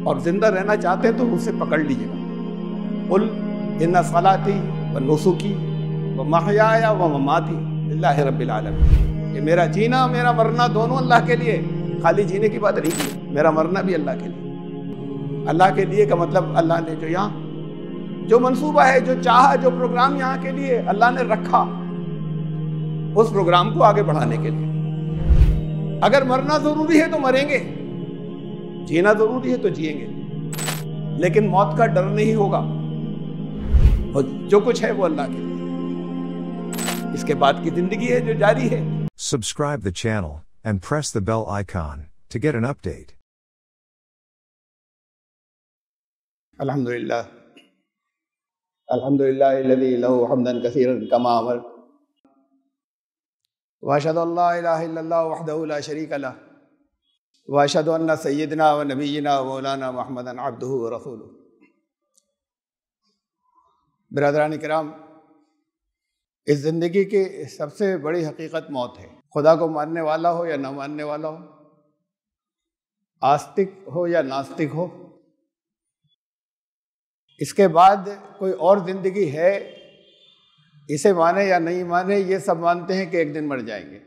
और जिंदा रहना चाहते हैं तो उसे पकड़ लीजिएगा। कुल इन्ना सलाती व नुसुकी व महयाया व ममाती लिल्लाहि रब्बिल आलमीन। ये मेरा जीना मेरा मरना दोनों अल्लाह के लिए। खाली जीने की बात नहीं की, मेरा मरना भी अल्लाह के लिए। अल्लाह के लिए का मतलब अल्लाह ने जो यहाँ जो मंसूबा है, जो चाहा, जो प्रोग्राम यहाँ के लिए अल्लाह ने रखा, उस प्रोग्राम को आगे बढ़ाने के लिए। अगर मरना जरूरी है तो मरेंगे, जीना जरूरी है तो जिएंगे, लेकिन मौत का डर नहीं होगा। और जो कुछ है वो अल्लाह के लिए। इसके बाद की जिंदगी है जो जारी है। Subscribe the channel and press the bell icon to get an update. अल्हम्दुलिल्लाह अल्हम्दुलिल्लाहिल्लज़ी लहू हम्दन कसीरन कमा अमर व अशहदु अल्ला इलाहा इल्लल्लाह वहदहु ला शरीका लह व अशहदु अन्ना सय्यदना व नबिय्यना व मौलाना मुहम्मदन अब्दुहु व रसूलुहु। बिरादरान किराम, इस ज़िंदगी की सबसे बड़ी हकीकत मौत है। खुदा को मानने वाला हो या न मानने वाला हो, आस्तिक हो या नास्तिक हो, इसके बाद कोई और ज़िंदगी है, इसे माने या नहीं माने, ये सब मानते हैं कि एक दिन मर जाएंगे।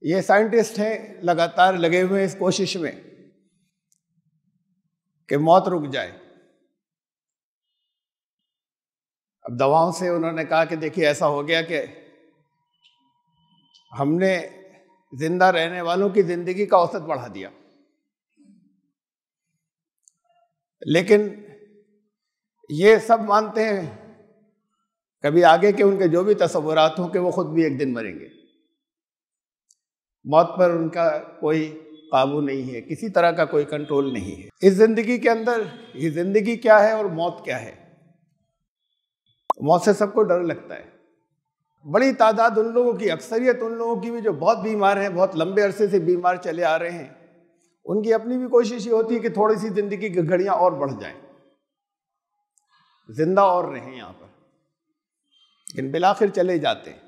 ये साइंटिस्ट हैं लगातार लगे हुए हैं इस कोशिश में कि मौत रुक जाए। अब दवाओं से उन्होंने कहा कि देखिए ऐसा हो गया कि हमने जिंदा रहने वालों की जिंदगी का औसत बढ़ा दिया, लेकिन ये सब मानते हैं कभी आगे के उनके जो भी तसव्वुरात हों कि वो खुद भी एक दिन मरेंगे। मौत पर उनका कोई काबू नहीं है, किसी तरह का कोई कंट्रोल नहीं है। इस जिंदगी के अंदर ये जिंदगी क्या है और मौत क्या है? मौत से सबको डर लगता है। बड़ी तादाद उन लोगों की, अक्सरियत उन लोगों की भी जो बहुत बीमार हैं, बहुत लंबे अरसे से बीमार चले आ रहे हैं, उनकी अपनी भी कोशिश ये होती है कि थोड़ी सी जिंदगी की घड़ियां और बढ़ जाएं, जिंदा और रहें यहाँ पर, लेकिन बिलाखिर चले जाते हैं।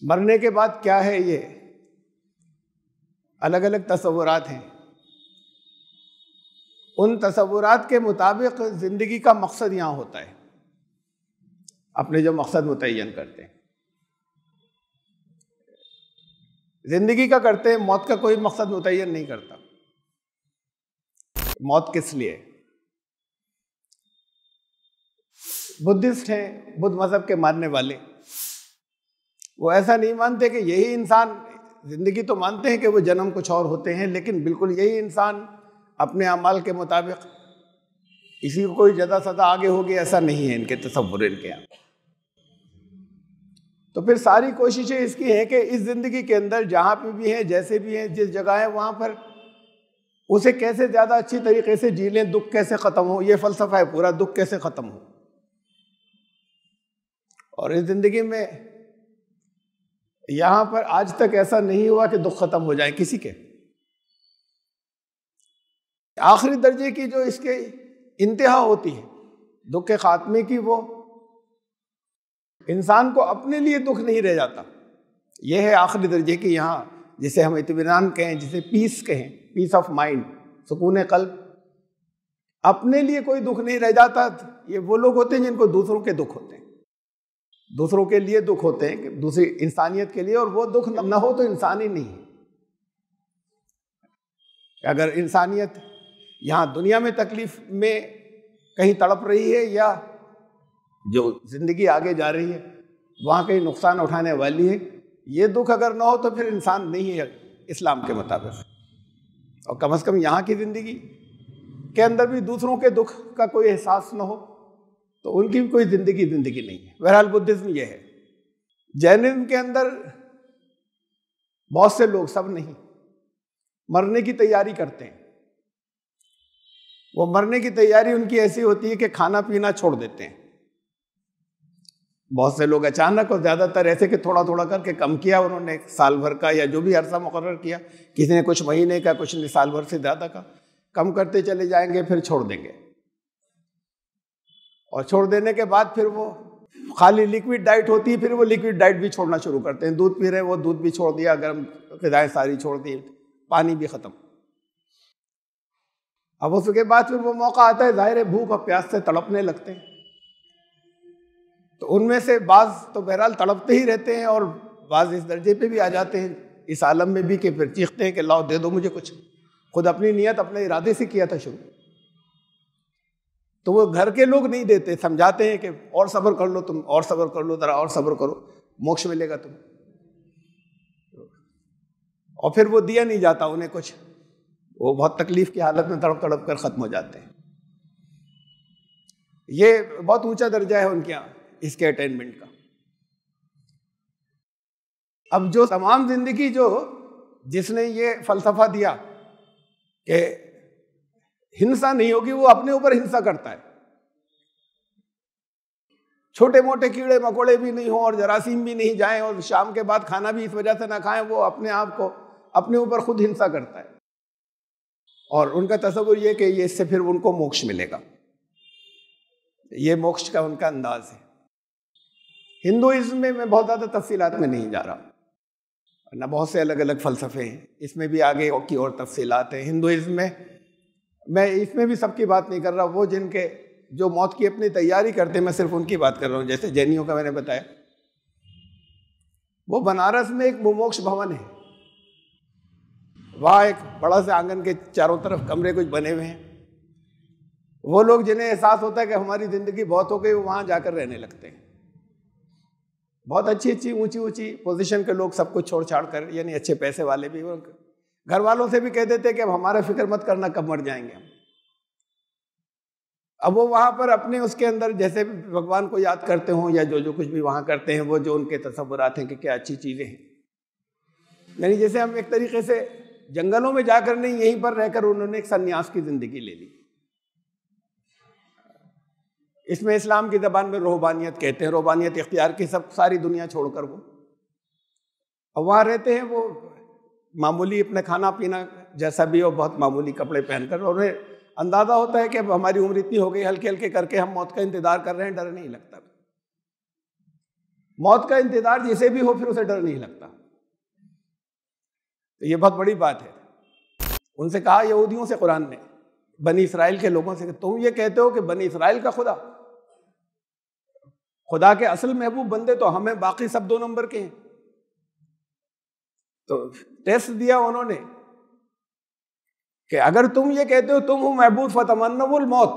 मरने के बाद क्या है, ये अलग अलग तसव्वुरात हैं। उन तसव्वुरात के मुताबिक जिंदगी का मकसद यहाँ होता है, अपने जो मकसद मुतय्यन करते हैं। जिंदगी का करते हैं, मौत का कोई मकसद मुतय्यन नहीं करता। मौत किस लिए? बुद्धिस्ट हैं, बुद्ध मजहब के मानने वाले, वो ऐसा नहीं मानते कि यही इंसान, जिंदगी तो मानते हैं कि वो जन्म कुछ और होते हैं, लेकिन बिल्कुल यही इंसान अपने अमाल के मुताबिक इसी को कोई जदा सदा आगे होगी, ऐसा नहीं है इनके तसव्वुर, इनके यहाँ। तो फिर सारी कोशिशें इसकी हैं कि इस जिंदगी के अंदर जहाँ पे भी हैं, जैसे भी हैं, जिस जगह है, वहाँ पर उसे कैसे ज़्यादा अच्छी तरीके से जी लें, दुख कैसे ख़त्म हो। ये फ़लसफ़ा है पूरा, दुख कैसे ख़त्म हो। और इस जिंदगी में यहाँ पर आज तक ऐसा नहीं हुआ कि दुख ख़त्म हो जाए किसी के। आखिरी दर्जे की जो इसके इंतहा होती है दुख के खात्मे की, वो इंसान को अपने लिए दुख नहीं रह जाता। यह है आखिरी दर्जे की, यहाँ जिसे हम इत्मीनान कहें, जिसे पीस कहें, पीस ऑफ माइंड, सुकून कल्ब। अपने लिए कोई दुख नहीं रह जाता। ये वो लोग होते हैं जिनको दूसरों के दुख होते हैं, दूसरों के लिए दुख होते हैं, कि दूसरी इंसानियत के लिए, और वो दुख न हो तो इंसान ही नहीं है। अगर इंसानियत यहाँ दुनिया में तकलीफ में कहीं तड़प रही है, या जो जिंदगी आगे जा रही है वहाँ कहीं नुकसान उठाने वाली है, ये दुख अगर ना हो तो फिर इंसान नहीं है इस्लाम के मुताबिक। और कम से कम यहाँ की ज़िंदगी के अंदर भी दूसरों के दुख का कोई एहसास ना हो तो उनकी भी कोई ज़िंदगी नहीं है। बहरहाल बुद्धिज्म ये है। जैनिज्म के अंदर बहुत से लोग, सब नहीं, मरने की तैयारी करते हैं। वो मरने की तैयारी उनकी ऐसी होती है कि खाना पीना छोड़ देते हैं। बहुत से लोग अचानक, और ज़्यादातर ऐसे कि थोड़ा थोड़ा करके कम किया उन्होंने, साल भर का या जो भी अरसा मुकर्रर किया, किसी ने कुछ महीने का, कुछ ने साल भर से ज़्यादा का, कम करते चले जाएंगे, फिर छोड़ देंगे। और छोड़ देने के बाद फिर वो खाली लिक्विड डाइट होती है, फिर वो लिक्विड डाइट भी छोड़ना शुरू करते हैं। दूध पी रहे हैं, वो दूध भी छोड़ दिया, गर्म ग़िज़ाएं सारी छोड़ दी, पानी भी ख़त्म। अब उसके बाद फिर वो मौका आता है, जाहिर है भूख और प्यास से तड़पने लगते हैं। तो उनमें से बाज तो बहरहाल तड़पते ही रहते हैं और बाज इस दर्जे पे भी आ जाते हैं इस आलम में भी कि फिर चीखते हैं कि लाओ दे दो मुझे कुछ। खुद अपनी नियत अपने इरादे से किया था शुरू, तो वो घर के लोग नहीं देते, समझाते हैं कि और सब्र कर लो तुम, और सब्र कर लो, जरा और सब्र करो, मोक्ष मिलेगा तुम। और फिर वो दिया नहीं जाता उन्हें कुछ, वो बहुत तकलीफ की हालत में तड़प तड़प कर खत्म हो जाते हैं। ये बहुत ऊंचा दर्जा है उनके यहाँ इसके अटेनमेंट का। अब जो तमाम जिंदगी जो जिसने ये फलसफा दिया कि हिंसा नहीं होगी, वो अपने ऊपर हिंसा करता है। छोटे मोटे कीड़े मकोड़े भी नहीं हो और जरासीम भी नहीं जाएं और शाम के बाद खाना भी इस वजह से ना खाएं, वो अपने आप को अपने ऊपर खुद हिंसा करता है। और उनका तसव्वुर ये कि ये इससे फिर उनको मोक्ष मिलेगा, ये मोक्ष का उनका अंदाज है। हिंदुइज्म में मैं बहुत ज़्यादा तफसीलात में नहीं जा रहा, ना बहुत से अलग अलग फ़लसफ़े हैं, इसमें भी आगे की और तफसीलात हैं। हिंदुइज्म में मैं इसमें भी सबकी बात नहीं कर रहा, वो जिनके जो मौत की अपनी तैयारी करते हैं मैं सिर्फ उनकी बात कर रहा हूँ। जैसे जैनियों का मैंने बताया, वो बनारस में एक मुमोक्ष भवन है, वहाँ एक बड़ा सा आंगन के चारों तरफ कमरे कुछ बने हुए हैं। वो लोग जिन्हें एहसास होता है कि हमारी ज़िंदगी बहुत हो गई, वो वहाँ जाकर रहने लगते हैं। बहुत अच्छी अच्छी ऊंची ऊंची पोजीशन के लोग सब कुछ छोड़ छाड़ कर, यानी अच्छे पैसे वाले भी, घर वालों से भी कह देते कि अब हमारा फिक्र मत करना, कब मर जाएंगे हम। अब वो वहाँ पर अपने उसके अंदर जैसे भगवान को याद करते हों या जो जो कुछ भी वहाँ करते हैं, वो जो उनके तसव्वुरात हैं कि क्या अच्छी चीज़ें हैं। यानी जैसे हम एक तरीके से जंगलों में जाकर नहीं, यहीं पर रहकर उन्होंने एक सन्यास की जिंदगी ले ली। इसमें इस्लाम की ज़बान में रूहानियत कहते हैं, रूहानियत इख्तियार की सब सारी दुनिया छोड़कर वो अब वहाँ रहते हैं। वो मामूली अपने खाना पीना जैसा भी हो, बहुत मामूली कपड़े पहनकर, और उन्हें अंदाज़ा होता है कि अब हमारी उम्र इतनी हो गई, हल्के हल्के करके हम मौत का इंतज़ार कर रहे हैं, डर नहीं लगता। मौत का इंतज़ार जिसे भी हो फिर उसे डर नहीं लगता। तो ये बहुत बड़ी बात है। उनसे कहा यहूदियों से कुरान ने, बनी इसराइल के लोगों से, तुम ये कहते हो कि बनी इसराइल का खुदा के असल महबूब बंदे तो हमें, बाकी सब 2 नंबर के हैं। तो टेस्ट दिया उन्होंने कि अगर तुम ये कहते हो तुम हो महबूब, फतमन्नउल मौत,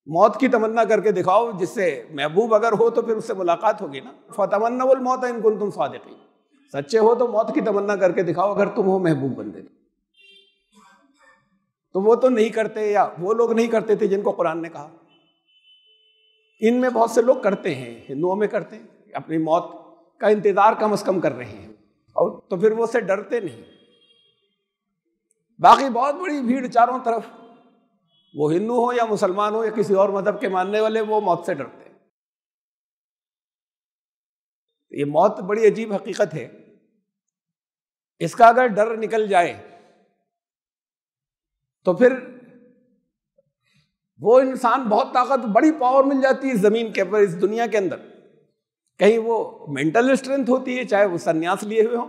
मौत की तमन्ना करके दिखाओ, जिससे महबूब अगर हो तो फिर उससे मुलाकात होगी ना। फतमन्नउल मौत इन कुंतुम सादिकीन, सच्चे हो तो मौत की तमन्ना करके दिखाओ अगर तुम हो महबूब बंदे। तो वो तो नहीं करते, या वो लोग नहीं करते थे जिनको कुरान ने कहा। इनमें बहुत से लोग करते हैं, हिंदुओं में करते हैं, अपनी मौत का इंतजार कम से कम कर रहे हैं, और तो फिर वो से डरते नहीं। बाकी बहुत बड़ी भीड़ चारों तरफ, वो हिंदू हो या मुसलमान हो या किसी और मजहब के मानने वाले, वो मौत से डरते हैं। ये मौत बड़ी अजीब हकीकत है। इसका अगर डर निकल जाए तो फिर वो इंसान बहुत ताकत, बड़ी पावर मिल जाती है जमीन के ऊपर, इस दुनिया के अंदर। कहीं वो मेंटल स्ट्रेंथ होती है, चाहे वो सन्यास लिए हुए हों,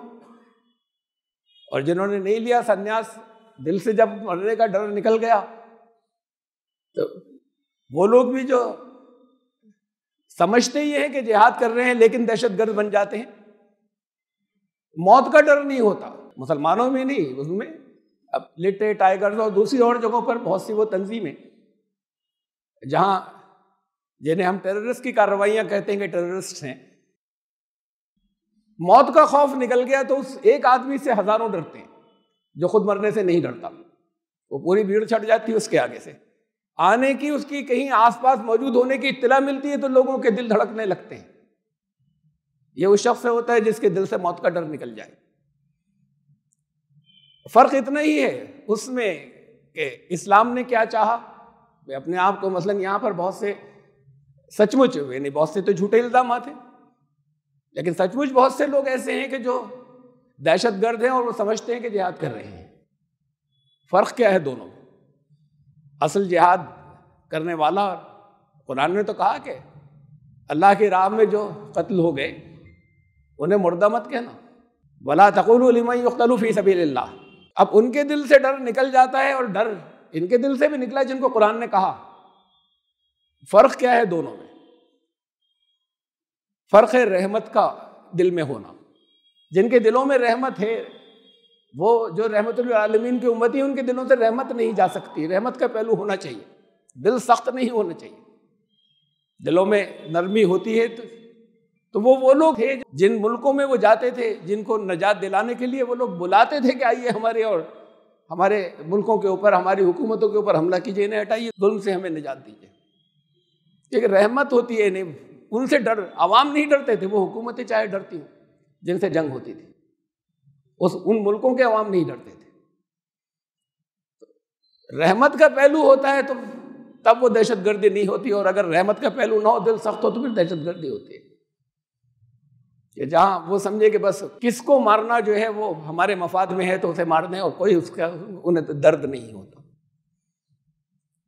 और जिन्होंने नहीं लिया सन्यास, दिल से जब मरने का डर निकल गया, तो वो लोग भी जो समझते ही हैं कि जिहाद कर रहे हैं लेकिन दहशतगर्द बन जाते हैं। मौत का डर नहीं होता मुसलमानों में, नहीं, उसमें अब लिटे टाइगर्स और दूसरी और जगहों पर बहुत सी वो तंजीमें जहां जिन्हें हम टेररिस्ट की कार्रवाइयां कहते हैं कि टेररिस्ट हैं, मौत का खौफ निकल गया तो उस एक आदमी से हजारों डरते हैं जो खुद मरने से नहीं डरता। वो पूरी भीड़ छट जाती है उसके आगे से आने की, उसकी कहीं आसपास मौजूद होने की इत्तला मिलती है तो लोगों के दिल धड़कने लगते हैं। ये उस शख्स से होता है जिसके दिल से मौत का डर निकल जाए। फर्क इतना ही है उसमें कि इस्लाम ने क्या चाहा। वे अपने आप को, मसलन यहाँ पर बहुत से सचमुच, यानी बहुत से तो झूठे इल्जाम थे, लेकिन सचमुच बहुत से लोग ऐसे हैं कि जो दहशतगर्द हैं और वो समझते हैं कि जिहाद कर रहे हैं। फर्क क्या है दोनों में? असल जिहाद करने वाला, कुरान ने तो कहा कि अल्लाह की राह में जो कत्ल हो गए उन्हें मुर्दा मत कहना, वला तक़ूलू लिमन युक़्तलू फ़ी सबीलिल्लाह। अब उनके दिल से डर निकल जाता है और डर इनके दिल से भी निकला जिनको कुरान ने कहा। फर्क क्या है दोनों में? फर्क है रहमत का दिल में होना। जिनके दिलों में रहमत है, वो जो रहमतुल आलमीन की उम्मती है, उनके दिलों से रहमत नहीं जा सकती। रहमत का पहलू होना चाहिए, दिल सख्त नहीं होना चाहिए, दिलों में नरमी होती है। तो वो लोग थे जिन मुल्कों में वो जाते थे, जिनको नजात दिलाने के लिए वो लोग बुलाते थे कि आइए हमारे और हमारे मुल्कों के ऊपर, हमारी हुकूमतों के ऊपर हमला कीजिए, इन्हें हटाइए, जुल्म से हमें निजात दीजिए। एक रहमत होती है, नहीं उनसे डर, आवाम नहीं डरते थे, वो हुकूमतें चाहे डरती हूँ जिनसे जंग होती थी, उन मुल्कों के अवाम नहीं डरते थे। रहमत का पहलू होता है तो तब वो दहशतगर्दी नहीं होती, और अगर रहमत का पहलू ना हो, दिल सख्त हो, तो फिर दहशतगर्दी होती है कि जहां वो समझे कि बस किसको मारना जो है वो हमारे मफाद में है तो उसे मार दें, और कोई उसका उन्हें तो दर्द नहीं होता।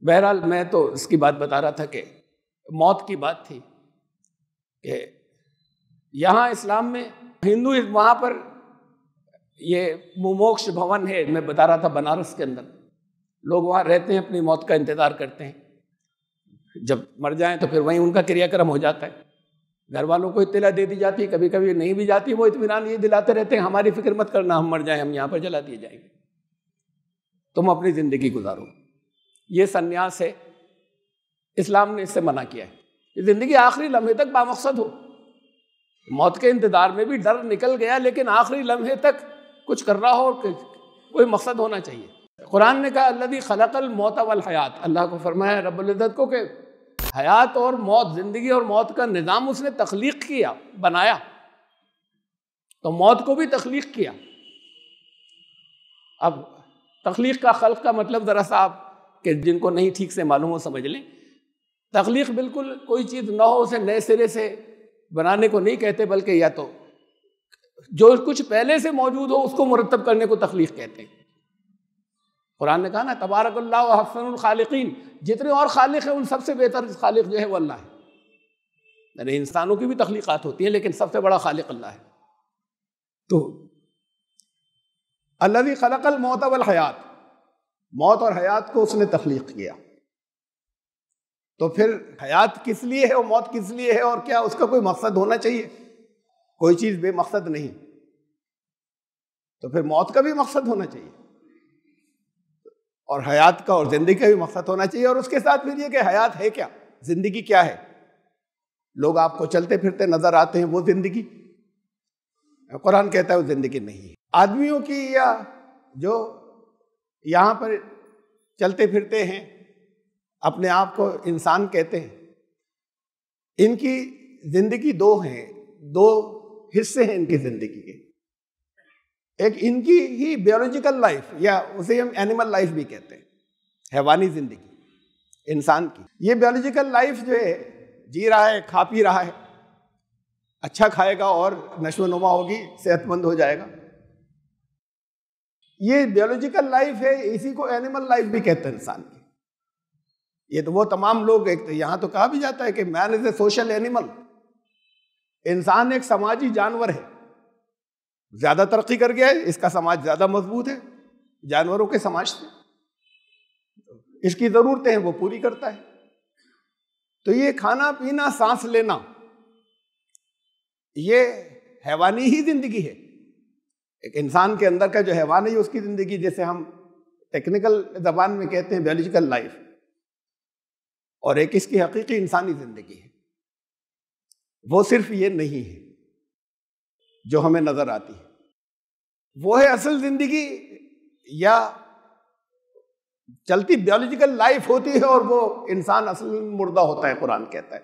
बहरहाल मैं तो इसकी बात बता रहा था कि मौत की बात थी कि यहाँ इस्लाम में हिंदू, वहाँ पर ये मुमोक्ष भवन है, मैं बता रहा था बनारस के अंदर, लोग वहाँ रहते हैं, अपनी मौत का इंतज़ार करते हैं, जब मर जाएं तो फिर वहीं उनका क्रियाक्रम हो जाता है। घर वालों को इत्तला दे दी जाती है, कभी कभी नहीं भी जाती, वो इत्मीनान ये दिलाते रहते हैं हमारी फिक्र मत करना, हम मर जाएं, हम यहाँ पर जला दिए जाएंगे, तुम अपनी ज़िंदगी गुजारो। ये सन्यास है, इस्लाम ने इससे मना किया है कि ज़िंदगी आखिरी लम्हे तक बामकसद हो। मौत के इंतज़ार में भी डर निकल गया, लेकिन आखिरी लम्हे तक कुछ कर रहा हो, कोई मकसद होना चाहिए। कुरान ने कहा अल्लज़ी खलक़ल मौत वल हयात, अल्लाह को फरमाया रब्बुल इज़्ज़त को कि हयात और मौत, जिंदगी और मौत का निज़ाम उसने तख्लीक किया, बनाया, तो मौत को भी तख्लीक किया। अब तख्लीक का खल्क़ का मतलब ज़रा सा आप कि जिनको नहीं ठीक से मालूम हो समझ लें। तख्लीक बिल्कुल कोई चीज़ ना हो उसे नए सिरे से बनाने को नहीं कहते, बल्कि या तो जो कुछ पहले से मौजूद हो उसको मुरतब करने को तख्लीक कहते हैं। कुरान ने कहा ना तबारकल्लाहु व अहसनुल खालिकीन, जितने और खालिक हैं उन सबसे बेहतर खालिक जो है वो अल्लाह है। यानी इंसानों की भी तख्लीकात होती हैं, लेकिन सबसे बड़ा खालिक अल्लाह है। तो अल्लज़ी खलक़ल मौत वल हयात, मौत और हयात को उसने तख्लीक किया। तो फिर हयात किस लिए है और मौत किस लिए है, और क्या उसका कोई मकसद होना चाहिए? कोई चीज़ बेमकसद नहीं, तो फिर मौत का भी मकसद होना चाहिए, और हयात का और ज़िंदगी का भी मकसद होना चाहिए। और उसके साथ फिर ये कि हयात है क्या, ज़िंदगी क्या है? लोग आपको चलते फिरते नज़र आते हैं, वो ज़िंदगी? कुरान कहता है वो ज़िंदगी नहीं है। आदमियों की या जो यहाँ पर चलते फिरते हैं, अपने आप को इंसान कहते हैं, इनकी ज़िंदगी दो हैं, दो हिस्से हैं इनकी ज़िंदगी के। एक इनकी ही बायोलॉजिकल लाइफ, या उसे हम एनिमल लाइफ भी कहते हैं, हैवानी जिंदगी इंसान की। ये बायोलॉजिकल लाइफ जो है जी रहा है, खा पी रहा है, अच्छा खाएगा और नशोनुमा होगी, सेहतमंद हो जाएगा, ये बायोलॉजिकल लाइफ है। इसी को एनिमल लाइफ भी कहते हैं इंसान की। ये तो वो तमाम लोग, एक तो यहाँ तो कहा भी जाता है कि man is a social animal, इंसान एक समाजी जानवर है, ज्यादा तरक्की कर गया है, इसका समाज ज्यादा मजबूत है जानवरों के समाज से, इसकी जरूरतें हैं वो पूरी करता है। तो ये खाना पीना सांस लेना, ये हैवानी ही जिंदगी है। एक इंसान के अंदर का जो हैवान है उसकी जिंदगी, जैसे हम टेक्निकल जबान में कहते हैं बायोलॉजिकल लाइफ, और एक इसकी हकीकी इंसानी जिंदगी है। वो सिर्फ ये नहीं है जो हमें नजर आती है, वो है असल जिंदगी, या चलती बायोलॉजिकल लाइफ होती है और वो इंसान असल मुर्दा होता है। कुरान कहता है,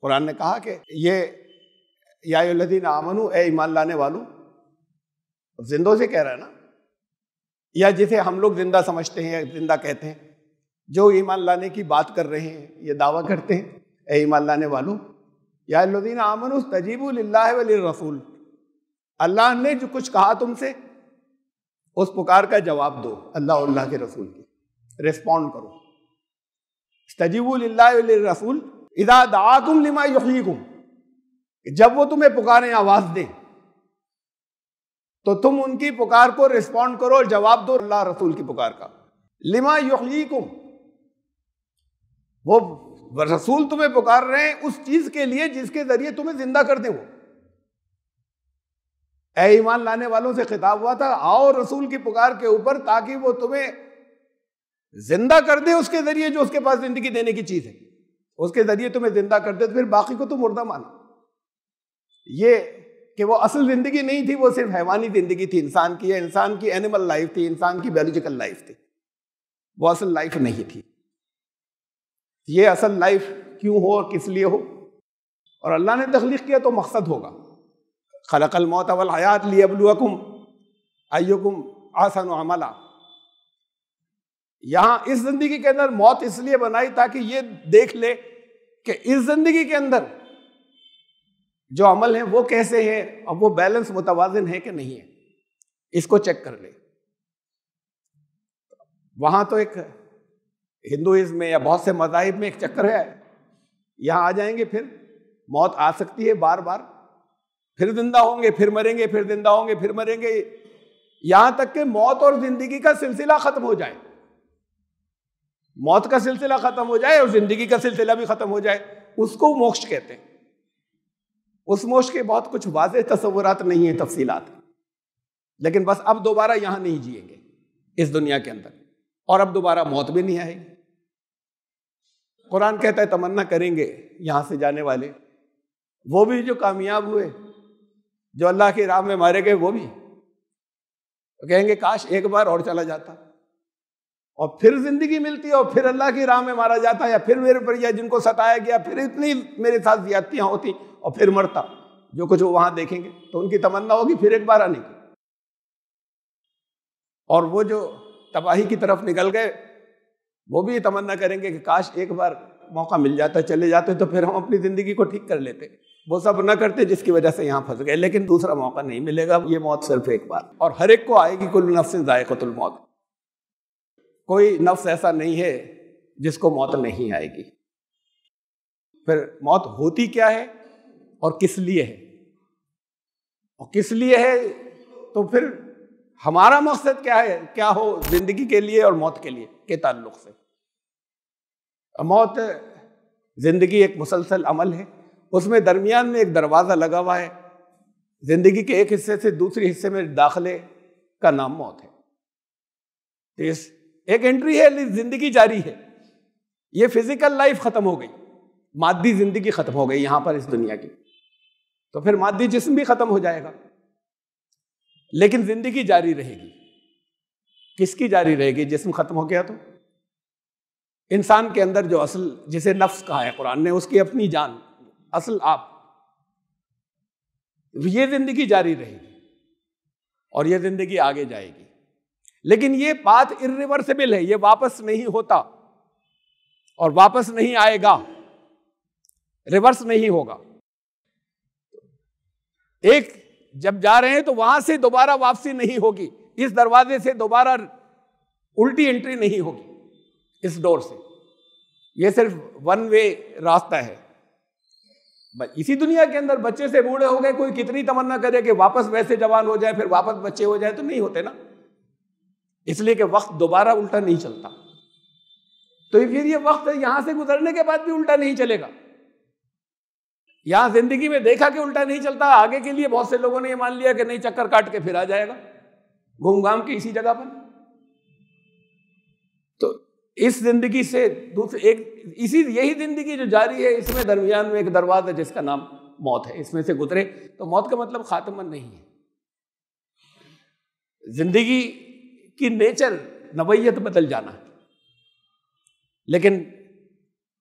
कुरान ने कहा कि ये या अय्युहल्लज़ीना आमनू, ए ईमान लाने वालों, जिंदों से कह रहा है ना, या जिसे हम लोग जिंदा समझते हैं या जिंदा कहते हैं, जो ईमान लाने की बात कर रहे हैं, ये दावा करते हैं, ए ईमान लाने वालों, या अय्युहल्लज़ीना आमनू इस्तजीबू लिल्लाहि व लिर्रसूल, अल्लाह ने जो कुछ कहा तुमसे उस पुकार का जवाब दो, अल्लाह और अल्लाह के रसूल की रिस्पॉन्ड करो। इस्तजीबू लिल्लाहि व लिर्रसूल इज़ा दआकुम लिमा युहयीकुम, जब वो तुम्हें पुकारें, आवाज दें, तो तुम उनकी पुकार को रिस्पॉन्ड करो, जवाब दो अल्लाह रसूल की पुकार का। लिमा युहयीकुम, वो रसूल तुम्हें पुकार रहे हैं उस चीज के लिए जिसके जरिए तुम्हें जिंदा कर दे। वो ऐ ईमान लाने वालों से खिताब हुआ था, आओ रसूल की पुकार के ऊपर, ताकि वो तुम्हें जिंदा कर दे उसके जरिए जो उसके पास जिंदगी देने की चीज है, उसके जरिए तुम्हें जिंदा कर दे, तो फिर बाकी को तुम मुर्दा मानो। ये कि वो असल जिंदगी नहीं थी, वो सिर्फ हैवानी जिंदगी थी, इंसान की है, इंसान की एनिमल लाइफ थी, इंसान की बायोलॉजिकल लाइफ थी, वो असल लाइफ नहीं थी। ये असल लाइफ क्यों हो और किस लिए हो, और अल्लाह ने तख्लीक किया तो मकसद होगा। खलक़ल मौत वल हयात लियब्लुवकुम अय्युकुम अहसनु अमला। यहां इस जिंदगी के अंदर मौत इसलिए बनाई ताकि ये देख ले कि इस जिंदगी के अंदर जो अमल है वो कैसे है और वो बैलेंस मुतवाजिन है कि नहीं है, इसको चेक कर ले। वहां तो एक हिंदुइज्म में या बहुत से मज़ाहिब में एक चक्कर है, यहां आ जाएंगे फिर मौत आ सकती है बार बार, फिर जिंदा होंगे, फिर मरेंगे, फिर जिंदा होंगे, फिर मरेंगे, यहां तक कि मौत और जिंदगी का सिलसिला खत्म हो जाए, मौत का सिलसिला खत्म हो जाए और जिंदगी का सिलसिला भी खत्म हो जाए, उसको मोक्ष कहते हैं। उस मोक्ष के बहुत कुछ वाज़ेह तसव्वुरात नहीं है, तफसीलात, लेकिन बस अब दोबारा यहां नहीं जिएंगे इस दुनिया के अंदर, और अब दोबारा मौत भी नहीं आएगी। कुरान कहता है तमन्ना करेंगे यहां से जाने वाले, वो भी जो कामयाब हुए, जो अल्लाह की राह में मारे गए, वो भी कहेंगे काश एक बार और चला जाता और फिर जिंदगी मिलती और फिर अल्लाह की राह में मारा जाता, या फिर मेरे पर या जिनको सताया गया फिर इतनी मेरे साथ ज्यादतियां होती और फिर मरता, जो कुछ वो वहां देखेंगे तो उनकी तमन्ना होगी फिर एक बार आने की। और वो जो तबाही की तरफ निकल गए, वो भी तमन्ना करेंगे कि काश एक बार मौका मिल जाता, चले जाते तो फिर हम अपनी जिंदगी को ठीक कर लेते। वो सब न करते जिसकी वजह से यहाँ फंस गए, लेकिन दूसरा मौका नहीं मिलेगा, ये मौत सिर्फ एक बार, और हर एक को आएगी। कुल्लु नफ्सिन ज़ाइक़तुल मौत, कोई नफ्स ऐसा नहीं है जिसको मौत नहीं आएगी। फिर मौत होती क्या है और किस लिए है, और किस लिए है तो फिर हमारा मकसद क्या है, क्या हो जिंदगी के लिए और मौत के लिए के ताल्लुक से। मौत जिंदगी एक मुसलसल अमल है, उसमें दरमियान में एक दरवाज़ा लगा हुआ है, जिंदगी के एक हिस्से से दूसरे हिस्से में दाखिले का नाम मौत है। तो इस एक एंट्री है, जिंदगी जारी है। ये फिजिकल लाइफ खत्म हो गई, मादी जिंदगी खत्म हो गई यहां पर इस दुनिया की, तो फिर मादी जिस्म भी खत्म हो जाएगा, लेकिन जिंदगी जारी रहेगी। किसकी जारी रहेगी? जिस्म खत्म हो गया तो इंसान के अंदर जो असल, जिसे नफ्स कहा है कुरान ने, उसकी अपनी जान, असल आप, ये जिंदगी जारी रहेगी और ये जिंदगी आगे जाएगी। लेकिन ये बात इर्रिवर्सिबल है, ये वापस नहीं होता और वापस नहीं आएगा, रिवर्स नहीं होगा। एक जब जा रहे हैं तो वहां से दोबारा वापसी नहीं होगी, इस दरवाजे से दोबारा उल्टी एंट्री नहीं होगी इस डोर से, ये सिर्फ वन वे रास्ता है। इसी दुनिया के अंदर बच्चे से बूढ़े हो गए, कोई कितनी तमन्ना करे कि वापस वैसे जवान हो जाए, फिर वापस बच्चे हो जाए, तो नहीं होते ना, इसलिए कि वक्त दोबारा उल्टा नहीं चलता। तो फिर ये वक्त यहां से गुजरने के बाद भी उल्टा नहीं चलेगा। यहां जिंदगी में देखा कि उल्टा नहीं चलता, आगे के लिए बहुत से लोगों ने ये मान लिया कि नहीं, चक्कर काट के फिर आ जाएगा घूम घाम के इसी जगह पर। तो इस जिंदगी से दूसरे एक, इसी यही जिंदगी जो जारी है, इसमें दरमियान में एक दरवाजा जिसका नाम मौत है, इसमें से गुजरे तो मौत का मतलब खात्मा नहीं है। जिंदगी की नेचर नवैयत बदल जाना है, लेकिन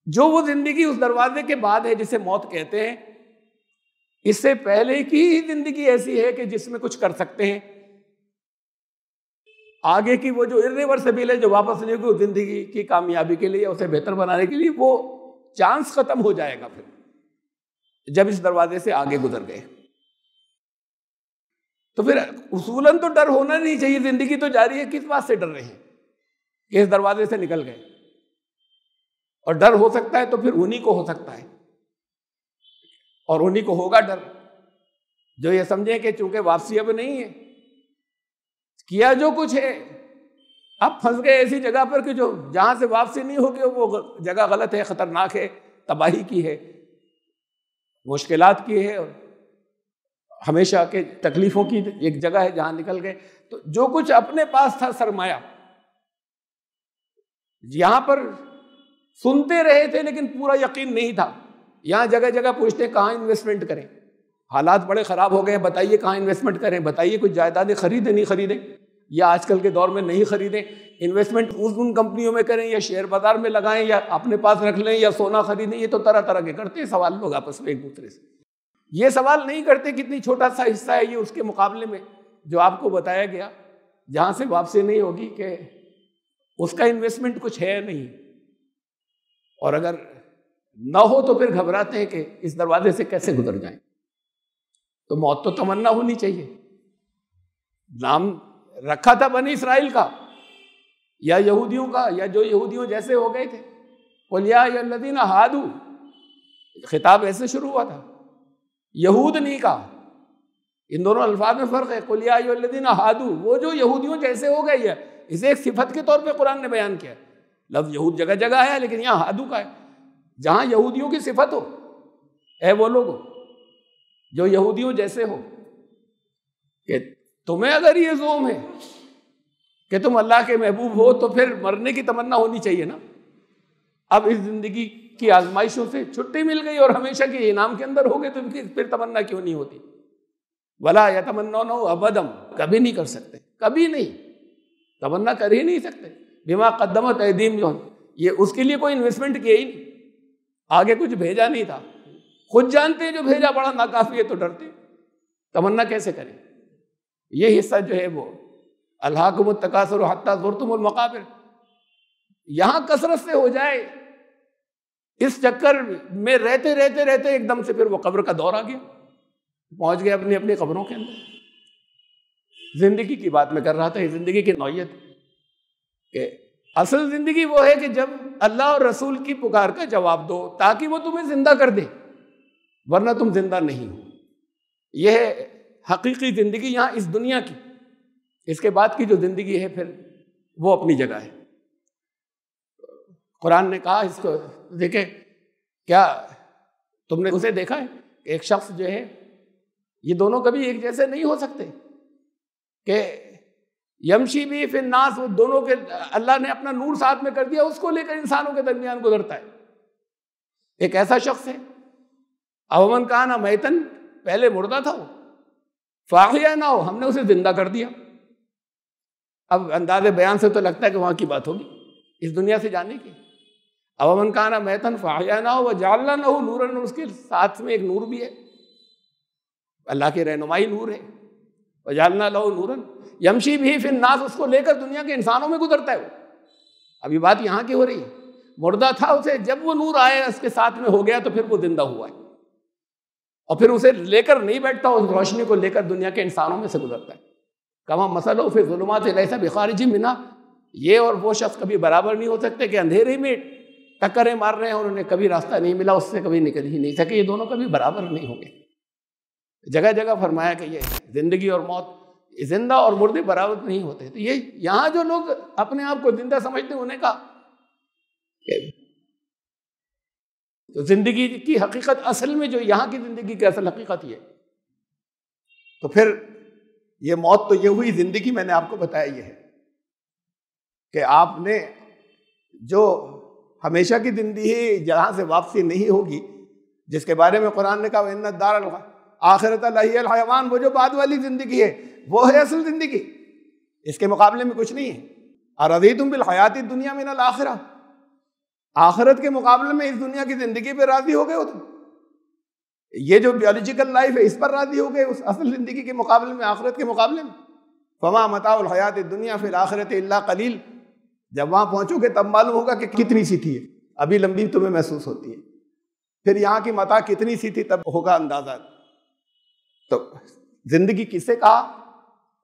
जो वो जिंदगी उस दरवाजे के बाद है जिसे मौत कहते हैं, इससे पहले की ही जिंदगी ऐसी है कि जिसमें कुछ कर सकते हैं। आगे की वो जो इर्रिवर्सिबल है, जो वापस नहीं होगी, जिंदगी की कामयाबी के लिए, उसे बेहतर बनाने के लिए, वो चांस खत्म हो जाएगा फिर जब इस दरवाजे से आगे गुजर गए। तो फिर उसूलन तो डर होना नहीं चाहिए, जिंदगी तो जारी है, किस बात से डर रहे हैं कि इस दरवाजे से निकल गए। और डर हो सकता है तो फिर उन्हीं को हो सकता है, और उन्हीं को होगा डर जो ये समझे कि चूंकि वापसी अब नहीं है, किया जो कुछ है, अब फंस गए ऐसी जगह पर कि जो जहां से वापसी नहीं होगी वो जगह गलत है, खतरनाक है, तबाही की है, मुश्किलात की है और हमेशा के तकलीफों की एक जगह है जहां निकल गए। तो जो कुछ अपने पास था सरमाया, यहां पर सुनते रहे थे लेकिन पूरा यकीन नहीं था। यहां जगह जगह पूछते कहां इन्वेस्टमेंट करें, हालात बड़े खराब हो गए, बताइए कहां इन्वेस्टमेंट करें, बताइए कुछ जायदादें खरीदें नहीं खरीदें, या आजकल के दौर में नहीं खरीदें, इन्वेस्टमेंट उन कंपनियों में करें या शेयर बाजार में लगाएं या अपने पास रख लें या सोना खरीदें। ये तो तरह तरह के करते हैं सवाल लोग आपस में एक दूसरे से। ये सवाल नहीं करते कितनी छोटा सा हिस्सा है ये उसके मुकाबले में जो आपको बताया गया, जहां से वापसी नहीं होगी, कि उसका इन्वेस्टमेंट कुछ है नहीं, और अगर ना हो तो फिर घबराते हैं कि इस दरवाजे से कैसे गुजर जाएं। तो मौत तो तमन्ना होनी चाहिए। नाम रखा था बनी इस्राइल का या यहूदियों का, या जो यहूदियों जैसे हो गए थे, कुल या अय्युहल्लज़ीना हादू, खिताब ऐसे शुरू हुआ था, यहूद नहीं कहा। इन दोनों अल्फाज में फर्क है। कुल या अय्युहल्लज़ीना हादू, वो जो यहूदियों जैसे हो गए है, इसे एक सिफत के तौर पे कुरान ने बयान किया। लफ्ज यहूद जगह जगह है लेकिन यहाँ हादू का है, जहां यहूदियों की सिफत हो, ऐ वो लोग जो यहूदियों जैसे हो, कि तुम्हें अगर ये ज़ोम है कि तुम अल्लाह के महबूब हो तो फिर मरने की तमन्ना होनी चाहिए ना। अब इस जिंदगी की आजमाइशों से छुट्टी मिल गई और हमेशा के इनाम के अंदर हो गए तो फिर तमन्ना क्यों नहीं होती। वला यतमन्नौनहु अबदम, कभी नहीं कर सकते, कभी नहीं, तमन्ना कर ही नहीं सकते। बिमा कद्दमत ऐदीहिम, ये उसके लिए कोई इन्वेस्टमेंट किया ही नहीं, आगे कुछ भेजा नहीं था, खुद जानते हैं जो भेजा बड़ा नाकाफी है तो डरते, तमन्ना कैसे करें। ये हिस्सा जो है वो अल्हाकुमुत तकासुर हत्ता ज़ुरतुमुल मक़ाबिर, यहां कसरत से हो जाए, इस चक्कर में रहते रहते रहते एकदम से फिर वो कब्र का दौर आ गया, पहुंच गए अपनी अपनी कब्रों के अंदर। जिंदगी की बात मैं कर रहा था, जिंदगी की नौयत के असल जिंदगी वो है कि जब अल्लाह और रसूल की पुकार का जवाब दो ताकि वो तुम्हें जिंदा कर दे, वरना तुम जिंदा नहीं हो। यह है हकीकी जिंदगी यहाँ इस दुनिया की। इसके बाद की जो जिंदगी है फिर वो अपनी जगह है। कुरान ने कहा इसको, देखे क्या तुमने उसे देखा है कि एक शख्स जो है, ये दोनों कभी एक जैसे नहीं हो सकते, कि यमशी भी फिर नास, दोनों के अल्लाह ने अपना नूर साथ में कर दिया, उसको लेकर इंसानों के दरमियान गुजरता है। एक ऐसा शख्स है, अवमन कहा ना मैतन, पहले मुर्दा था वो, फाहिया ना हो, हमने उसे जिंदा कर दिया। अब अंदाजे बयान से तो लगता है कि वहां की बात होगी इस दुनिया से जाने की। अवमन कहा ना मैतन फाहिया ना हो व जालना ना हो नूरन, उसके साथ में एक नूर भी है, अल्लाह की रहनुमाई नूर है। व जालना लहू नूरन यमशी भी फिर नास, उसको लेकर दुनिया के इंसानों में गुजरता है वो। अभी बात यहाँ की हो रही है, मुर्दा था, उसे जब वो नूर आया उसके साथ में हो गया तो फिर वो जिंदा हुआ है, और फिर उसे लेकर नहीं बैठता, उस रोशनी को लेकर दुनिया के इंसानों में से गुजरता है। कमा मसलो फिर ज़ुलुमात लैसा बिखारिज मिन्हा, ये और वो शख्स कभी बराबर नहीं हो सकते कि अंधेरे में टक्करें मार रहे हैं और उन्हें कभी रास्ता नहीं मिला, उससे कभी निकल ही नहीं सके। ये दोनों कभी बराबर नहीं होंगे। जगह जगह फरमाया कि ये जिंदगी और मौत, जिंदा और मुर्दे बराबर नहीं होते। तो ये यहाँ जो लोग अपने आप को जिंदा समझते हैं उन्हें कहा तो जिंदगी की हकीकत असल में जो यहाँ की जिंदगी की असल हकीकत ये, तो फिर ये मौत तो ये हुई, जिंदगी मैंने आपको बताया ये है कि आपने जो हमेशा की जिंदगी जहां से वापसी नहीं होगी, जिसके बारे में कुरान ने कहा इन्ना दार आखिरत लहियल हयवान, वो जो बाद वाली जिंदगी है वो है असल जिंदगी, इसके मुकाबले में कुछ नहीं है। अरज़ीतुम बिल हयाती दुनिया मिनल आखिरा, आखिरत के मुकाबले में इस दुनिया की जिंदगी पे राजी हो गए हो तुम। ये जो बियोलॉजिकल लाइफ है इस पर राजी हो गए उस असल जिंदगी के मुकाबले में, आखिरत के मुकाबले में। फमा मताउल हयात दुनिया फिल आखिरत इल्ला कलील, जब वहां पहुंचोगे तब मालूम होगा कि कितनी सी थी, अभी लंबी तुम्हें महसूस होती है, फिर यहाँ की मता कितनी सी थी तब होगा अंदाजा। तो जिंदगी किसे कहा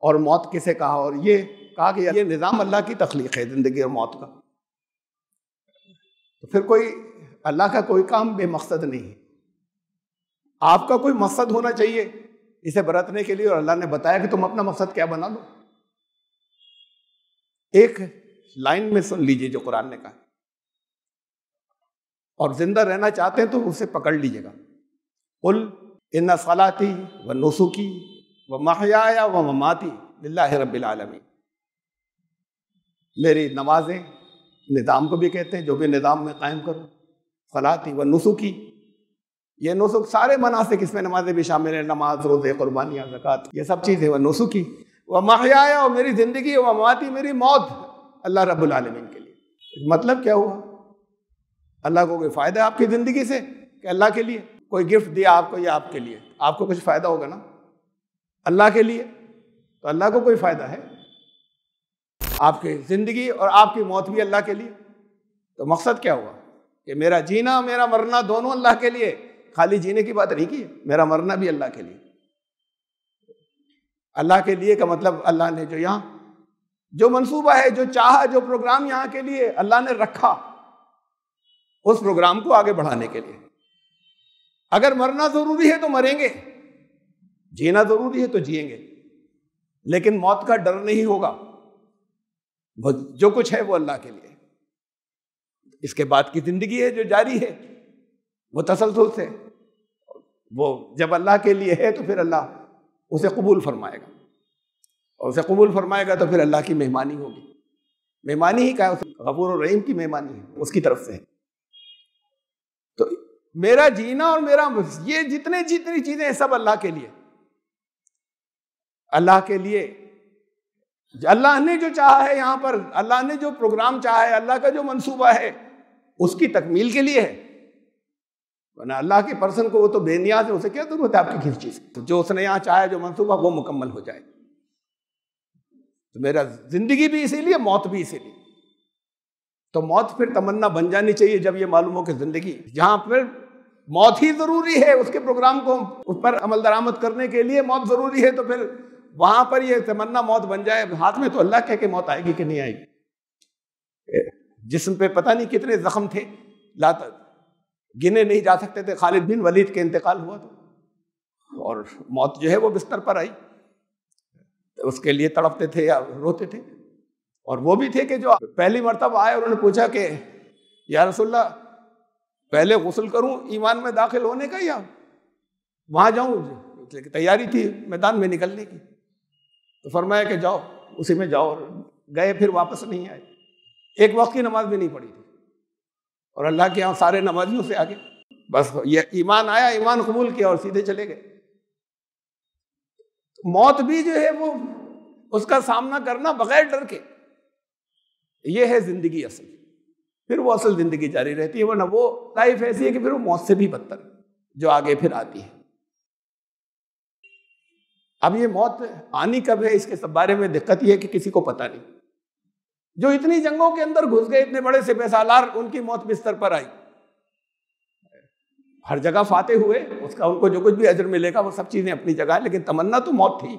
और मौत किसे कहा, और ये कहा कि ये निज़ाम अल्लाह की तख्लीक है जिंदगी और मौत का। तो फिर कोई अल्लाह का कोई काम बेमकसद नहीं है, आपका कोई मकसद होना चाहिए इसे बरतने के लिए, और अल्लाह ने बताया कि तुम अपना मकसद क्या बना लो। एक लाइन में सुन लीजिए जो कुरान ने कहा, और जिंदा रहना चाहते हैं तो उसे पकड़ लीजिएगा। कुल इन्ना सलाती व नुसुकी व महयाया व ममाती लिल्लाहि रब्बिल आलमीन। मेरी नमाजें, निज़ाम को भी कहते हैं, जो भी निज़ाम में कायम करो। सलाती व नुसुकी, ये नुसुक सारे मनासिक, इसमें नमाजें भी शामिल है, नमाज, रोज़े, कुर्बानियाँ, ज़कात, ये सब चीज़ें। व नुसुकी व महयाया, और मेरी ज़िंदगी, व ममाती, मेरी मौत अल्लाह रब्बुल आलमीन के लिए। मतलब क्या हुआ? अल्लाह को कोई फ़ायदा है आपकी ज़िंदगी से कि अल्लाह के लिए? कोई गिफ्ट दिया आपको, ये आपके लिए, आपको कुछ फ़ायदा होगा ना? अल्लाह के लिए तो अल्लाह को कोई फ़ायदा है? आपकी ज़िंदगी और आपकी मौत भी अल्लाह के लिए। तो मकसद क्या हुआ कि मेरा जीना मेरा मरना दोनों अल्लाह के लिए। खाली जीने की बात नहीं की, मेरा मरना भी अल्लाह के लिए। अल्लाह के लिए का मतलब अल्लाह ने जो यहाँ जो मंसूबा है, जो चाहा, जो प्रोग्राम यहाँ के लिए अल्लाह ने रखा, उस प्रोग्राम को आगे बढ़ाने के लिए। अगर मरना जरूरी है तो मरेंगे, जीना जरूरी है तो जिएंगे, लेकिन मौत का डर नहीं होगा। वो जो कुछ है वो अल्लाह के लिए। इसके बाद की जिंदगी है जो जारी है, वो तसलसल से, वो जब अल्लाह के लिए है तो फिर अल्लाह उसे कबूल फरमाएगा, और उसे कबूल फरमाएगा तो फिर अल्लाह की मेहमानी होगी। मेहमानी ही क्या है? गफूर और रहीम की मेहमानी है, उसकी तरफ से है। तो मेरा जीना और मेरा ये जितनी चीजें हैं सब अल्लाह के लिए। अल्लाह के लिए अल्लाह ने जो चाहा है यहाँ पर, अल्लाह ने जो प्रोग्राम चाहा है, अल्लाह का जो मंसूबा है, उसकी तकमील के लिए है। वरना अल्लाह के पर्सन को वो तो बेनियाज है, उसे क्या जरूरत है आपकी किसी चीज? तो जो उसने यहाँ चाहा, जो मंसूबा, वो मुकम्मल हो जाए। तो मेरा जिंदगी भी इसीलिए, मौत भी इसीलिए। तो मौत फिर तमन्ना बन जानी चाहिए जब ये मालूम हो कि जिंदगी जहां पर मौत ही जरूरी है, उसके प्रोग्राम को उस पर अमल दरामद करने के लिए मौत जरूरी है, तो फिर वहां पर ये तमन्ना मौत बन जाए। हाथ में तो अल्लाह कह के मौत आएगी कि नहीं आएगी। जिस्म पे पता नहीं कितने जख्म थे, गिने नहीं जा सकते थे। खालिद बिन वलीद के इंतकाल हुआ तो, और मौत जो है वो बिस्तर पर आई, तो उसके लिए तड़पते थे या रोते थे। और वो भी थे कि जो पहली मर्तबा आए, उन्होंने पूछा कि या रसूलल्लाह, पहले गुस्ल करूं ईमान में दाखिल होने का या वहां जाऊं? तैयारी थी मैदान में निकलने की। तो फरमाया कि जाओ, उसी में जाओ। और गए, फिर वापस नहीं आए। एक वक्त की नमाज भी नहीं पढ़ी थी, और अल्लाह के यहाँ सारे नमाजियों से आगे बस ये ईमान आया, ईमान कबूल किया और सीधे चले गए। मौत भी जो है वो उसका सामना करना बगैर डर के, ये है जिंदगी असल। फिर वो असल जिंदगी जारी रहती है। वरना वो लाइफ ऐसी है कि फिर वो मौत से भी बदतर जो आगे फिर आती है। अब ये मौत आनी कब है, इसके सब बारे में दिक्कत ये है कि किसी को पता नहीं। जो इतनी जंगों के अंदर घुस गए, इतने बड़े से बेसालार, उनकी मौत बिस्तर पर आई। हर जगह फाते हुए, उसका उनको जो कुछ भी अजर मिलेगा वो सब चीजें अपनी जगह है, लेकिन तमन्ना तो मौत थी।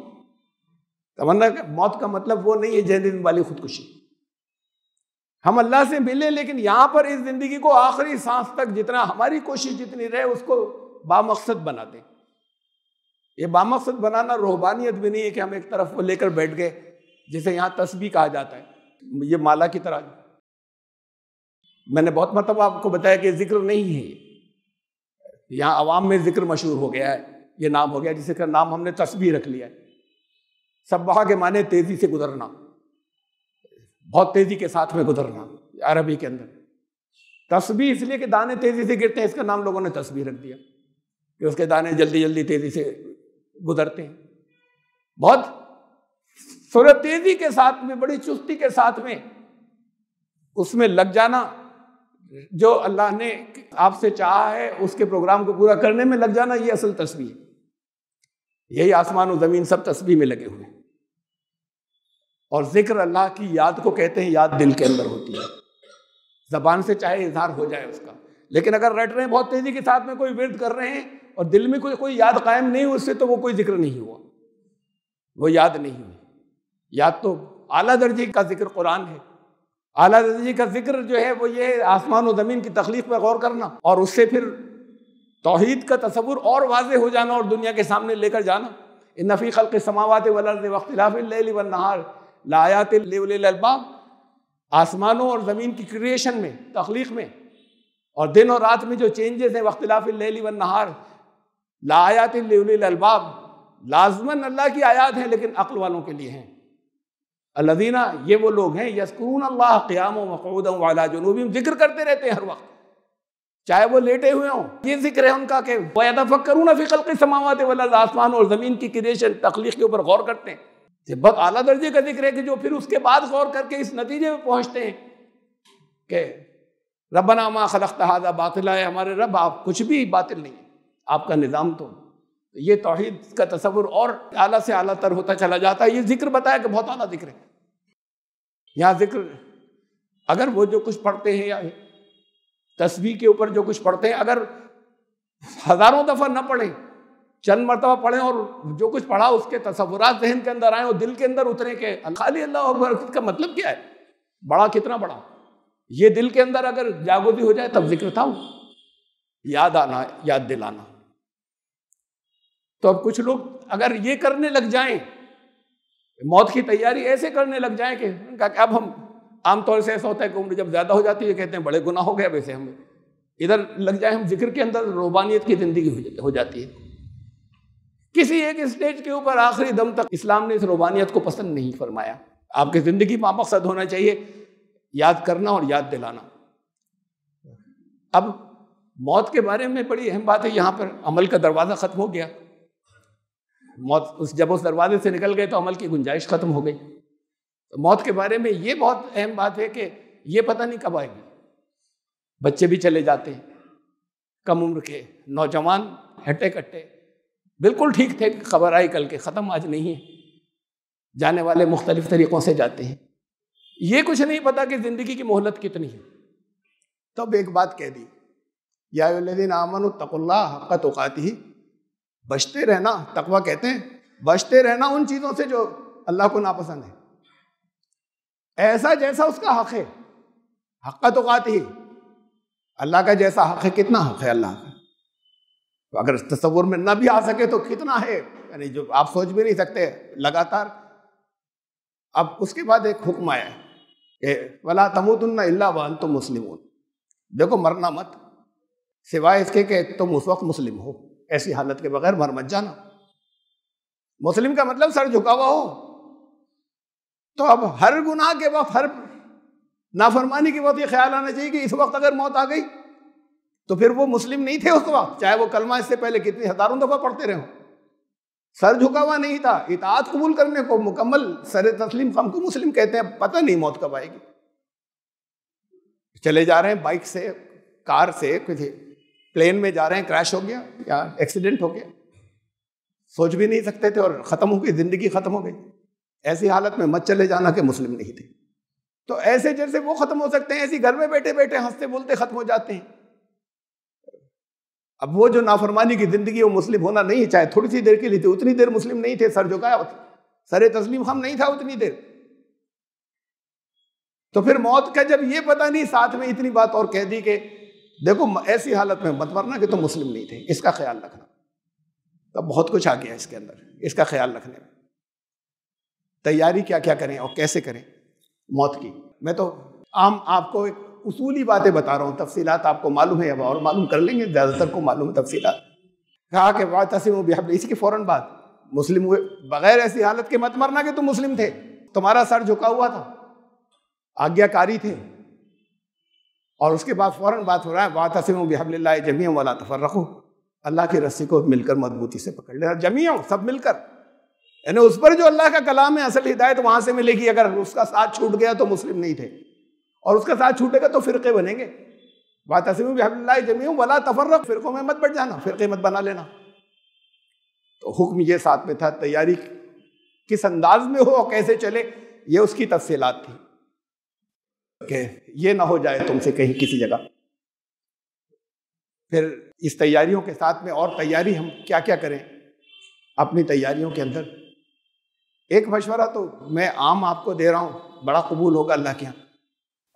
तमन्ना मौत का मतलब वो नहीं है जहन वाली खुदकुशी। हम अल्लाह से मिले, लेकिन यहां पर इस जिंदगी को आखिरी सांस तक जितना हमारी कोशिश जितनी रहे, उसको बामकसद बना दें। ये बामकसद बनाना रूहानियत भी नहीं है कि हम एक तरफ वो लेकर बैठ गए, जिसे यहां तस्बीह कहा जाता है, ये माला की तरह। मैंने बहुत मतलब आपको बताया कि जिक्र नहीं है, यहाँ अवाम में जिक्र मशहूर हो गया है, ये नाम हो गया, जिसका नाम हमने तस्बीह रख लिया है। सब्बाह के माने तेजी से गुजरना, बहुत तेजी के साथ में गुजरना अरबी के अंदर। तस्बीह इसलिए कि दाने तेजी से गिरते हैं, इसका नाम लोगों ने तस्बीह रख दिया कि उसके दाने जल्दी जल्दी तेजी से गुजरते हैं। बहुत सूरत तेजी के साथ में, बड़ी चुस्ती के साथ में उसमें लग जाना। जो अल्लाह ने आपसे चाहा है उसके प्रोग्राम को पूरा करने में लग जाना, ये असल तस्बीह है। यही आसमान और जमीन सब तस्बीह में लगे हुए हैं। और जिक्र अल्लाह की याद को कहते हैं, याद दिल के अंदर होती है। जबान से चाहे इजहार हो जाए उसका, लेकिन अगर रट रहे हैं बहुत तेजी के साथ में, कोई विर्द कर रहे हैं और दिल में कोई याद कायम नहीं हुई उससे, तो वो कोई जिक्र नहीं हुआ, वो याद नहीं हुई। याद तो आला दर्जे का जिक्र कुरान है। आला दर्जे का जिक्र जो है वो ये आसमान और ज़मीन की तख्लीक पर गौर करना, और उससे फिर तौहीद का तसव्वुर और वाज़ेह हो जाना और दुनिया के सामने लेकर जाना। इन्ना फ़ी ख़ल्क़ि समावाति वल अर्ज़ि वख्तिलाफ़िल लैली वन नहार लाआयातिन लिउलिल अलबाब आसमानों और ज़मीन की क्रिएशन में, तख्लीक में, और दिन और रात में जो चेंजेस हैं, वख्तिलाफिल लैली वन नहार लायातिन लिउलिल अलबाब, लाज़मन अल्लाह की आयात हैं लेकिन अक्ल वालों के लिए हैं। अल्लज़ीना, ये वो लोग हैं, यज़कुरून अल्लाह क़ियामन व क़ुऊदन व अला जुनूबिहिम, जिक्र करते रहते हैं हर वक्त, चाहे वो लेटे हुए हों। ये जिक्र है उनका कि व यतफ़क्करून फ़ी ख़ल्क़िस समावाति वल अर्ज़, आसमान और ज़मीन की क्रिएशन, तख्लीक़ के ऊपर गौर करते हैं। ये बहुत आला दर्जे का जिक्र है कि जो फिर उसके बाद गौर करके इस नतीजे में पहुँचते हैं कि रब्बना मा ख़लक़्त हाज़ा बातिला, है हमारे रब आप कुछ भी बातिल नहीं है, आपका निज़ाम तो। ये तौहीद का तसव्वुर और आला से आला तर होता चला जाता है। ये जिक्र बताया कि बहुत आला जिक्र है। यहाँ जिक्र अगर वो जो कुछ पढ़ते हैं या तस्बीह के ऊपर जो कुछ पढ़ते हैं, अगर हज़ारों दफ़ा न पढ़ें, चंद मरतबा पढ़ें और जो कुछ पढ़ा उसके तसव्वुरात ज़हन के अंदर आए और दिल के अंदर उतरे कि खाली अल्लाह अकबर का मतलब क्या है, बड़ा कितना बड़ा, ये दिल के अंदर अगर जागोदी हो जाए तब जिक्र था। याद आना, याद दिलाना। तो अब कुछ लोग अगर ये करने लग जाएं, मौत की तैयारी ऐसे करने लग जाएं कि अब हम, आमतौर से ऐसा होता है कि उम्र जब ज़्यादा हो जाती है कहते हैं बड़े गुनाह हो गए, वैसे हम इधर लग जाए, हम जिक्र के अंदर रूबानियत की ज़िंदगी हो जाती है। किसी एक स्टेज के ऊपर आखिरी दम तक इस्लाम ने इस रूबानियत को पसंद नहीं फरमाया। आपकी ज़िंदगी में मकसद होना चाहिए याद करना और याद दिलाना। अब मौत के बारे में बड़ी अहम बात है, यहाँ पर अमल का दरवाज़ा ख़त्म हो गया। मौत जब उस दरवाजे से निकल गए तो अमल की गुंजाइश ख़त्म हो गई। तो मौत के बारे में ये बहुत अहम बात है कि ये पता नहीं कब आएगी। बच्चे भी चले जाते हैं, कम उम्र के नौजवान हट्टे कट्टे बिल्कुल ठीक थे, खबर आई कल के, ख़त्म आज नहीं है, जाने वाले मुख्तलिफ तरीक़ों से जाते हैं। ये कुछ नहीं पता कि ज़िंदगी की मोहलत कितनी है। तब एक बात कह दी, या अय्युहल्लज़ीना आमनू तक़ुल्लाह हक़्क़ तुक़ातिही, बचते रहना, तक़वा कहते हैं बचते रहना उन चीज़ों से जो अल्लाह को नापसंद है, ऐसा जैसा उसका हक़ है। हक़्क़ तुक़ातिही, अल्लाह का जैसा हक़ है, कितना हक़ है अल्लाह का, तो अगर तसव्वुर में न भी आ सके तो कितना है, यानी जो आप सोच भी नहीं सकते लगातार। अब उसके बाद एक हुक्म आया कि वला तमूतुन्ना इल्ला व अंतुम मुस्लिमून, देखो मरना मत सिवाय इसके कि तुम उस वक्त मुस्लिम हो, ऐसी हालत के बगैर मर मत जाना। मुस्लिम का मतलब सर झुका हुआ हो। तो अब हर गुनाह के वक्त, हर नाफरमानी के वक्त ये ख्याल आना चाहिए कि इस वक्त अगर मौत आ गई तो फिर वो मुस्लिम नहीं थे उस वक्त, चाहे वो कलमा इससे पहले कितनी हजारों दफा पढ़ते रहे हो, सर झुका हुआ नहीं था। इताअत कबूल करने को, मुकम्मल सर तस्लीम हमको मुस्लिम कहते हैं। पता नहीं मौत कब आएगी। चले जा रहे हैं बाइक से, कार से, कुछ प्लेन में जा रहे हैं, क्रैश हो गया या एक्सीडेंट हो गया, सोच भी नहीं सकते थे और ख़त्म हो गई, ज़िंदगी ख़त्म हो गई। ऐसी हालत में मत चले जाना कि मुस्लिम नहीं थे। तो ऐसे जैसे वो ख़त्म हो सकते हैं, ऐसी घर में बैठे बैठे हंसते बोलते ख़त्म हो जाते हैं। अब वो जो नाफरमानी की ज़िंदगी, वो मुस्लिम होना नहीं, चाहे थोड़ी सी देर के लिए थी, उतनी देर मुस्लिम नहीं थे, सर झुकाया, सर तस्लीम हम नहीं था उतनी देर। तो फिर मौत का जब ये पता नहीं, साथ में इतनी बात और कह दी कि देखो ऐसी हालत में मत मरना कि तुम मुस्लिम नहीं थे, इसका ख्याल रखना। तब बहुत कुछ आ गया इसके अंदर, इसका ख्याल रखने में। तैयारी क्या क्या करें और कैसे करें मौत की। मैं तो आम आपको एक उसूली बातें बता रहा हूँ, तफसीलात आपको मालूम है, अब और मालूम कर लेंगे, ज़्यादातर को मालूम है तफसीलात। कहा कि वातसिमू बिहब्लिल्लाह, इसकी फ़ौरन बाद मुस्लिम हुए बगैर ऐसी हालत के मत मरना कि तुम मुस्लिम थे, तुम्हारा सर झुका हुआ था, आज्ञाकारी थे। और उसके बाद फ़ौरन बात हो रहा है वातसिमू बिहब्लिल्लाह जमीअन वला तफर्रक़ू, अल्लाह की रस्सी को मिलकर मजबूती से पकड़ लेना, जमीअन सब मिलकर, यानी उस पर जो अल्लाह का कलाम है, असल हिदायत वहाँ से मिलेगी। अगर उसका साथ छूट गया तो मुस्लिम नहीं थे, और उसका साथ छूटेगा तो फ़िरक़े बनेंगे। वातसिमू बिहब्लिल्लाह जमीअन वला तफर्रक़ू, फ़िरक़ों में मत बढ़ जाना, फ़िरक़े मत बना लेना। तो हुक्म ये साथ में था। तैयारी किस अंदाज में हो और कैसे चले, ये उसकी तफसीलात थी कि ये ना हो जाए तुमसे कहीं किसी जगह। फिर इस तैयारियों के साथ में और तैयारी हम क्या क्या करें अपनी तैयारियों के अंदर। एक मशवरा तो मैं आम आपको दे रहा हूँ, बड़ा कबूल होगा अल्लाह के यहाँ,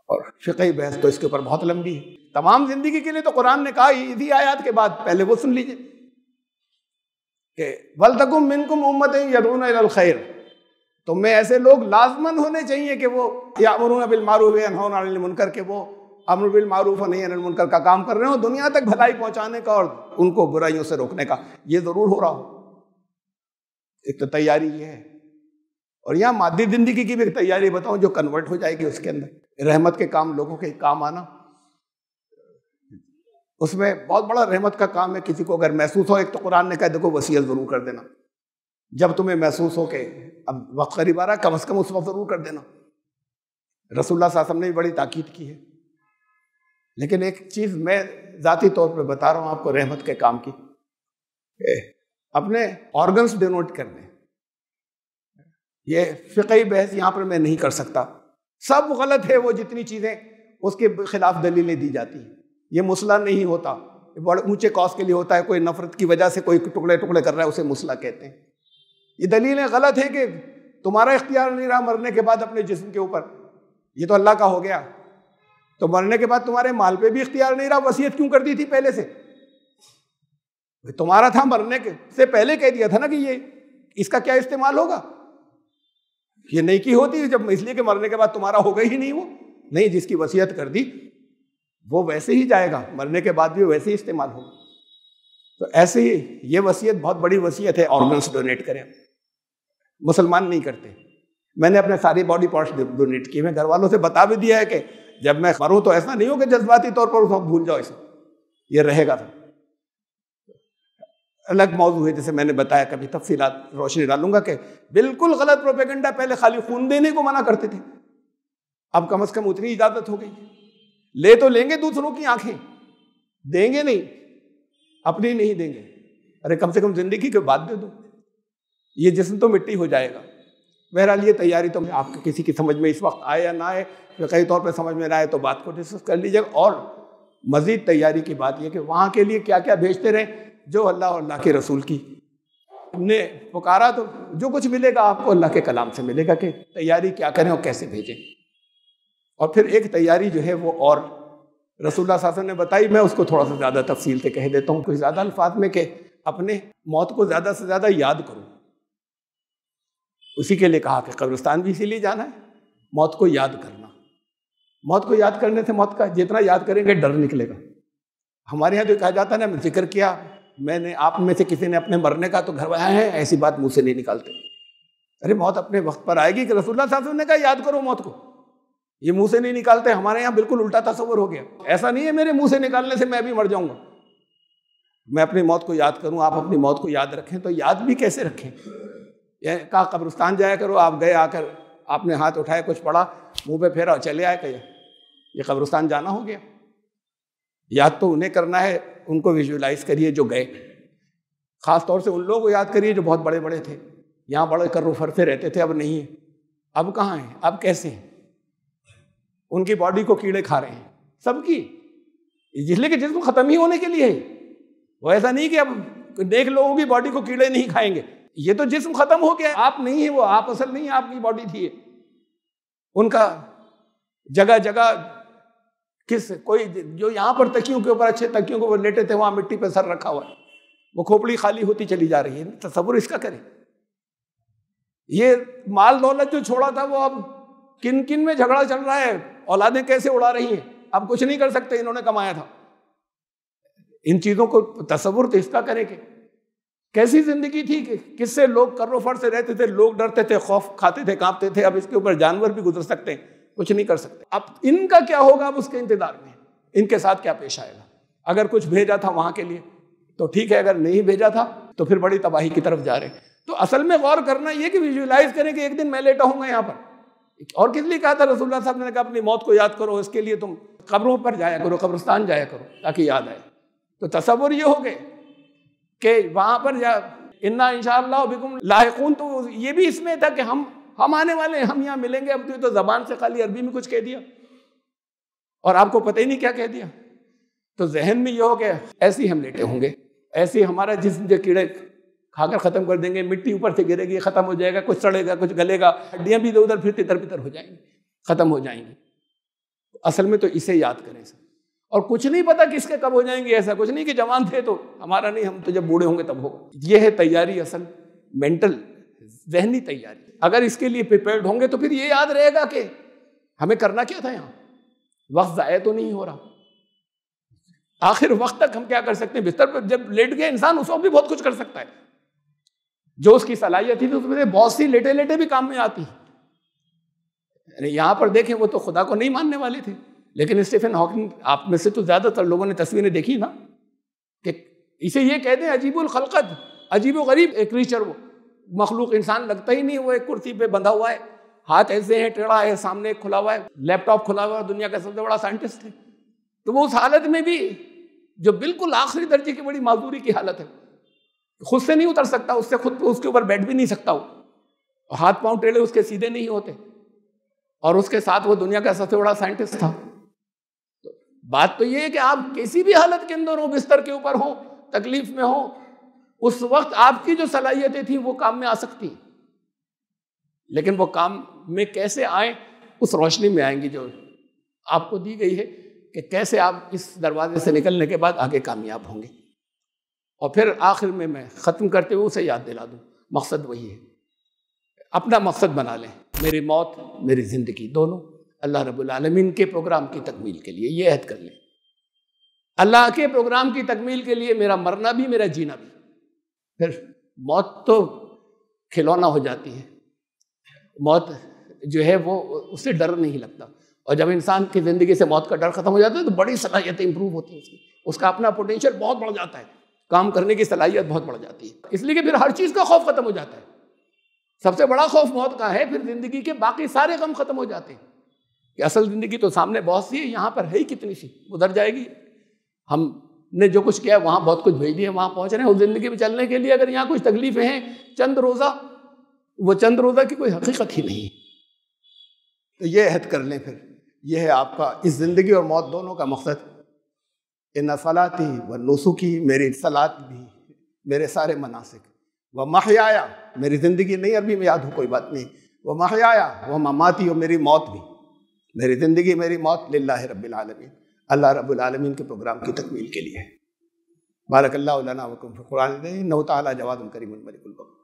और फ़िक़ही बहस तो इसके ऊपर बहुत लंबी है। तमाम ज़िंदगी के लिए तो कुरान ने कहा, इसी आयत के बाद पहले वो सुन लीजिए कि वलतकुम मिनकुम उम्मतुन यदऊना इलल खैर, तुम्हें ऐसे लोग लाजमन होने चाहिए कि वो यामुरूना बिल मारूफ व यनहौना अनिल मुनकर के वो अम्र बिल मारूफ व नही अनिल मुनकर का काम कर रहे हो, दुनिया तक भलाई पहुंचाने का और उनको बुराइयों से रोकने का, ये जरूर हो रहा हो। एक तो तैयारी ये है। और यहाँ मादी जिंदगी की भी एक तैयारी बताऊं जो कन्वर्ट हो जाएगी उसके अंदर। रहमत के काम, लोगों के काम आना, उसमें बहुत बड़ा रहमत का काम है। किसी को अगर महसूस हो, एक तो कुरान ने कहा देखो वसीयत जरूर कर देना, जब तुम्हें महसूस हो के अब वक्त करीब आ रहा, कम से कम उस वक्त जरूर कर देना। रसूलुल्लाह सल्लल्लाहु अलैहि वसल्लम ने भी बड़ी ताकीद की है। लेकिन एक चीज मैं जाती तौर पर बता रहा हूं आपको रहमत के काम की, अपने ऑर्गन्स डोनेट करने। ये फिक़ही बहस यहां पर मैं नहीं कर सकता, सब गलत है। वो जितनी चीजें उसके खिलाफ दलीलें दी जाती हैं, ये मुसला नहीं होता, बड़े ऊंचे कॉज के लिए होता है। कोई नफरत की वजह से कोई टुकड़े टुकड़े कर रहा है, उसे मुसला कहते हैं। ये दलीलें गलत है कि तुम्हारा इख्तियार नहीं रहा मरने के बाद अपने जिस्म के ऊपर, ये तो अल्लाह का हो गया। तो मरने के बाद तुम्हारे माल पे भी इख्तियार नहीं रहा, वसीयत क्यों कर दी थी पहले से? तुम्हारा था, मरने से पहले कह दिया था ना कि ये इसका क्या इस्तेमाल होगा। ये नहीं की होती जब, इसलिए कि मरने के बाद तुम्हारा होगा ही नहीं। वो नहीं, जिसकी वसीयत कर दी वो वैसे ही जाएगा, मरने के बाद भी वैसे ही इस्तेमाल होगा। तो ऐसे ही ये वसीयत बहुत बड़ी वसीयत है, ऑर्गन्स डोनेट करें। मुसलमान नहीं करते। मैंने अपने सारी बॉडी पार्ट्स डोनेट किए। मैं घर वालों से बता भी दिया है कि जब मैं मरूं तो ऐसा नहीं हो कि जज्बाती तौर पर उस वक्त भूल जाओ, ऐसा ये रहेगा। था अलग मौजू है, जैसे मैंने बताया, कभी तफसीलात रोशनी डालूंगा कि बिल्कुल गलत प्रोपेगेंडा। पहले खाली खून देने को मना करते थे, अब कम से कम उतनी इजाजत हो गई। ले तो लेंगे दूसरों की आंखें, देंगे नहीं, अपनी नहीं देंगे। अरे कम से कम जिंदगी के बाद दे दो, ये जिस्म तो मिट्टी हो जाएगा। बहरहाल ये तैयारी तो आपके किसी की समझ में इस वक्त आए या ना आए, कई तौर पे समझ में ना आए तो बात को डिस्कस कर लीजिएगा। और मजीद तैयारी की बात यह कि वहाँ के लिए क्या क्या भेजते रहे, जो अल्लाह और अल्लाह के रसूल की ने पुकारा, तो जो कुछ मिलेगा आपको अल्लाह के कलाम से मिलेगा कि तैयारी क्या करें और कैसे भेजें। और फिर एक तैयारी जो है वो और रसूलुल्लाह सल्लल्लाहु अलैहि वसल्लम ने बताई, मैं उसको थोड़ा सा ज़्यादा तफसील से कह देता हूँ, कुछ ज़्यादा अल्फाज में, कि अपने मौत को ज़्यादा से ज़्यादा याद करो। उसी के लिए कहा कि कब्रिस्तान भी इसीलिए जाना है, मौत को याद करना। मौत को याद करने से मौत का जितना याद करेंगे डर निकलेगा। हमारे यहाँ तो कहा जाता है ना, जिक्र किया मैंने, आप में से किसी ने अपने मरने का, तो घर आए हैं, ऐसी बात मुँह से नहीं निकालते। अरे मौत अपने वक्त पर आएगी कि रसूलुल्लाह सल्लल्लाहु अलैहि वसल्लम ने कहा याद करो मौत को, ये मुंह से नहीं निकालते। हमारे यहाँ बिल्कुल उल्टा तस्वर हो गया। ऐसा नहीं है मेरे मुंह से निकालने से मैं भी मर जाऊंगा, मैं अपनी मौत को याद करूं। आप अपनी मौत को याद रखें, तो याद भी कैसे रखें? कहा कब्रिस्तान जाया करो, आप गए, आकर आपने हाथ उठाया, कुछ पढ़ा, मुंह पे फेरा, चले आए, कहे ये कब्रिस्तान जाना हो गया। याद तो उन्हें करना है, उनको विजुअलाइज करिए जो गए। खास तौर से उन लोगों को याद करिए जो बहुत बड़े बड़े थे, यहाँ बड़े कर्रो फरते रहते थे, अब नहीं है। अब कहाँ हैं, अब कैसे हैं? उनकी बॉडी को कीड़े खा रहे हैं सबकी, इसलिए कि जिसको खत्म ही होने के लिए है। वो ऐसा नहीं कि अब देख लोगों की बॉडी को कीड़े नहीं खाएंगे, ये तो जिस्म खत्म हो गया, आप नहीं है वो, आप असल नहीं है, आपकी बॉडी थी। उनका जगह जगह किस कोई जो यहाँ पर तकियों के ऊपर, अच्छे तकियों के ऊपर लेटे थे, वहां मिट्टी पे सर रखा हुआ है, वो खोपड़ी खाली होती चली जा रही है। तसव्वुर इसका करें। ये माल दौलत जो छोड़ा था, वो अब किन किन में झगड़ा चल रहा है, औलादें कैसे उड़ा रही हैं, अब कुछ नहीं कर सकते, इन्होंने कमाया था। इन चीजों को तसव्वुर तो इसका करें कि कैसी जिंदगी थी, कि किससे लोग कर्रो फर से रहते थे, लोग डरते थे, खौफ खाते थे, कांपते थे। अब इसके ऊपर जानवर भी गुजर सकते हैं, कुछ नहीं कर सकते। अब इनका क्या होगा, अब उसके इंतजार में इनके साथ क्या पेश आएगा। अगर कुछ भेजा था वहां के लिए तो ठीक है, अगर नहीं भेजा था तो फिर बड़ी तबाही की तरफ जा रहे हैं। तो असल में गौर करना यह कि विजुअलाइज करें कि एक दिन मैं लेटा हूंगा यहाँ पर। और किस लिए कहा था रसूलुल्लाह साहब ने कहा अपनी मौत को याद करो, इसके लिए तुम कब्रों पर जाया करो, कब्रिस्तान जाया करो, ताकि याद आए। तो तसव्वुर ये हो गए कि वहां पर जा इन्ना इंशाअल्लाह बिकुम लाहिकून, तो ये भी इसमें था कि हम आने वाले हैं, हम यहाँ मिलेंगे। अब तो जबान से खाली अरबी में कुछ कह दिया और आपको पता ही नहीं क्या कह दिया। तो जहन में ये हो गया ऐसे ही हम लेटे होंगे, ऐसे ही हमारा जिस्म जो कीड़े खाकर खत्म कर देंगे, मिट्टी ऊपर से गिरेगी, खत्म हो जाएगा, कुछ सड़ेगा, कुछ गलेगा, हड्डियां भी इधर उधर फिर तितर बितर हो जाएंगी, खत्म हो जाएंगी। असल में तो इसे याद करें सर। और कुछ नहीं पता किसके कब हो जाएंगे, ऐसा कुछ नहीं कि जवान थे तो हमारा नहीं, हम तो जब बूढ़े होंगे तब होगा। ये है तैयारी, असल मेंटल जहनी तैयारी। अगर इसके लिए प्रिपेयर्ड होंगे तो फिर ये याद रहेगा कि हमें करना क्या था यहाँ, वक्त ज़ाया तो नहीं हो रहा। आखिर वक्त तक हम क्या कर सकते हैं, बिस्तर पर जब लेट गया इंसान उस वक्त भी बहुत कुछ कर सकता है। जो उसकी सलाहियत थी तो उसमें से बहुत सी लेटे लेटे भी काम में आती है। यहाँ पर देखें वो तो खुदा को नहीं मानने वाले थे, लेकिन स्टीफन हॉकिंग, आप में से तो ज़्यादातर लोगों ने तस्वीरें देखी ना, कि इसे ये कहते हैं अजीबुल खलकत, अजीब गरीब एक क्रीचर, वो मखलूक इंसान लगता ही नहीं। वो एक कुर्सी पे बंधा हुआ है, हाथ ऐसे है, टेढ़ा है, सामने खुला हुआ है, लैपटॉप खुला हुआ है, दुनिया का सबसे बड़ा साइंटिस्ट है। तो वो उस हालत में भी जो बिल्कुल आखिरी दर्जे की बड़ी माजूरी की हालत है, खुद से नहीं उतर सकता, उससे खुद उसके ऊपर बैठ भी नहीं सकता, वो हाथ पांव टेढ़े उसके सीधे नहीं होते, और उसके साथ वो दुनिया का सबसे बड़ा साइंटिस्ट था। तो बात तो ये है कि आप किसी भी हालत के अंदर हो, बिस्तर के ऊपर हो, तकलीफ में हो, उस वक्त आपकी जो सलाहियतें थी वो काम में आ सकती, लेकिन वो काम में कैसे आए उस रोशनी में आएंगी जो आपको दी गई है, कि कैसे आप इस दरवाजे से निकलने के बाद आगे कामयाब होंगे। और फिर आखिर में मैं ख़त्म करते हुए उसे याद दिला दूँ, मकसद वही है, अपना मकसद बना लें, मेरी मौत मेरी ज़िंदगी दोनों अल्लाह रब्बुल आलमीन के प्रोग्राम की तकमील के लिए, ये अहद कर लें, अल्लाह के प्रोग्राम की तकमील के लिए मेरा मरना भी मेरा जीना भी। फिर मौत तो खिलौना हो जाती है, मौत जो है वो उससे डर नहीं लगता, और जब इंसान की ज़िंदगी से मौत का डर ख़त्म हो जाता है तो बड़ी सलाहियतें इंप्रूव होती हैं उसकी, उसका अपना पोटेंशियल बहुत बढ़ जाता है, काम करने की सलाहियत बहुत बढ़ जाती है। इसलिए कि फिर हर चीज़ का खौफ ख़त्म हो जाता है। सबसे बड़ा खौफ मौत का है, फिर ज़िंदगी के बाकी सारे गम ख़त्म हो जाते हैं कि असल ज़िंदगी तो सामने बहुत सी है, यहाँ पर है ही कितनी सी, उधर जाएगी। हमने जो कुछ किया वहाँ बहुत कुछ भेज दिया, वहाँ पहुँच रहे हैं। उस ज़िंदगी में चलने के लिए अगर यहाँ कुछ तकलीफ़ें हैं, चंद रोज़ा, वो चंद रोज़ा की कोई हकीकत ही नहीं। तो ये अहद कर लें, फिर ये है आपका इस ज़िंदगी और मौत दोनों का मकसद। इन्ना सलाती व नुसुकी, मेरी सलात भी, मेरे सारे मनासिक, व महयाया, मेरी ज़िंदगी नहीं अरबी में याद हो कोई बात नहीं, व महयाया व ममाती, और मेरी मौत भी, मेरी ज़िंदगी मेरी मौत लिल्लाहि रब्बिल आलमीन, अल्लाह रब्बुल आलमीन के प्रोग्राम की तकमील के लिए। बारकल्लाहु लना व लकुम फ़ी क़ुरआनिल अज़ीम, इन्नहु तआला जवादुन करीमुन मलिकुल वक़्त।